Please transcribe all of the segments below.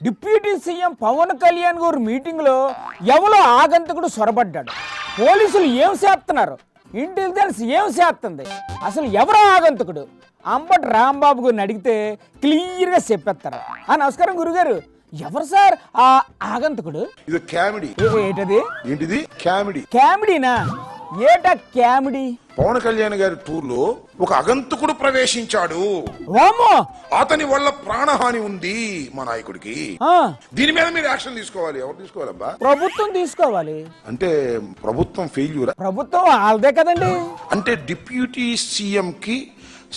Deputy CM Pawan Kalyan గారు మీటింగ్లో ఎవరో ఆగంతకుడు సొరబడ్డాడు. పోలీసులు ఏం చేస్తున్నారు, ఇంటెలిజెన్స్ ఏం చేస్తుంది, అసలు ఎవరో ఆగంతకుడు అంబటి రాంబాబు గారిని అడిగితే క్లియర్గా చెప్పేస్తారు. నమస్కారం గురుగారు, ఎవరు సార్ ఆ ఆగంతకుడు? ఇది కామెడీ. ఏంటది? ఏంటిది? కామెడీ. కామెడీనా? ఏటా కామెడీ? పవన్ కళ్యాణ్ గారి టూర్ లో ఒక ఆగంతకుడు ప్రవేశించాడు. వామ్మో! అతని వల్ల ప్రాణహాని ఉంది మా నాయకుడికి. ఆ, దీని మీద మీరు యాక్షన్ తీసుకోవాలి. ఎవరు తీసుకోవాలబ్బా? ప్రభుత్వం తీసుకోవాలి. అంటే ప్రభుత్వం ఫెయిల్యూరా? ప్రభుత్వం వాళ్ళదే కదండి. అంటే డిప్యూటీ సీఎం కి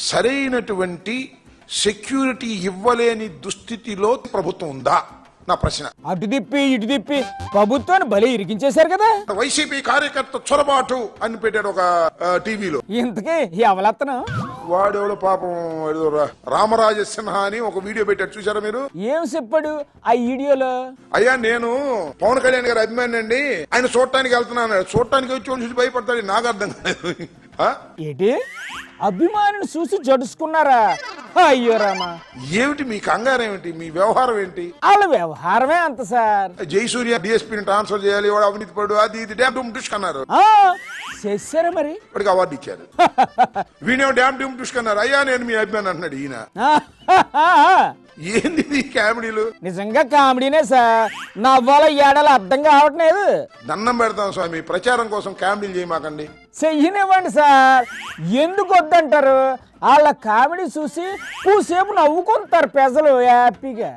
సరైనటువంటి సెక్యూరిటీ ఇవ్వలేని దుస్థితిలో ప్రభుత్వం ఉందా నా ప్రశ్న. అటు తిప్పి ఇటు తిప్పి ప్రభుత్వాన్ని బలి ఇరికించేశారు కదా. వైసీపీ కార్యకర్త చొరబాటు అని పెట్టాడు ఒక టీవీలో. ఇంతకీ ఎవలత్తను? వాడెవడో పాపం ఏదో రామరాజ సిన్హా అని ఒక వీడియో పెట్టాడు, చూసారా మీరు? ఏం చెప్పాడు ఆ వీడియోలో? అయ్యా నేను పవన్ కళ్యాణ్ గారి అభిమాని అండి, ఆయన చూడటానికి వెళ్తున్నాను. చూడటానికి వచ్చి చూసి భయపడతాడు, నాకు అర్థం కాలేదు. ఏంటి అభిమానిని చూసి జడుచుకున్నారా? అయ్యో రామా, ఏమిటి మీ కంగారు, ఏమిటి మీ వ్యవహారం ఏంటి? వాళ్ళ వ్యవహారమే అంత సార్. జయసూర్య డిఎస్పీని ట్రాన్స్ఫర్ చేయాలి, వాడు అవినీతి పడు, అది ఇది డ్యామ్ డూమ్ డుష్ అన్నారు. చేశారా మరి? వాడికి అవార్డు ఇచ్చారు. వీణేమో డ్యామ్ డూమ్ డుష్ అన్నారు. అయ్యా నేను మీ అభిమాని అంటున్నాడు ఈయన. ఏంది ఈ కామెడీలు? నిజంగా కామెడీనే సార్, నవ్వాల ఏడాలి అర్థం కావట్లేదు. దండం పెడతాం స్వామి, ప్రచారం కోసం కామెడీలు చేయమాకండి. చెయ్యనివ్వండి సార్, ఎందుకు వద్దంటారు? వాళ్ళ కామెడీ చూసి కూసేపు నవ్వుకుంటారు ప్రజలు హ్యాపీగా.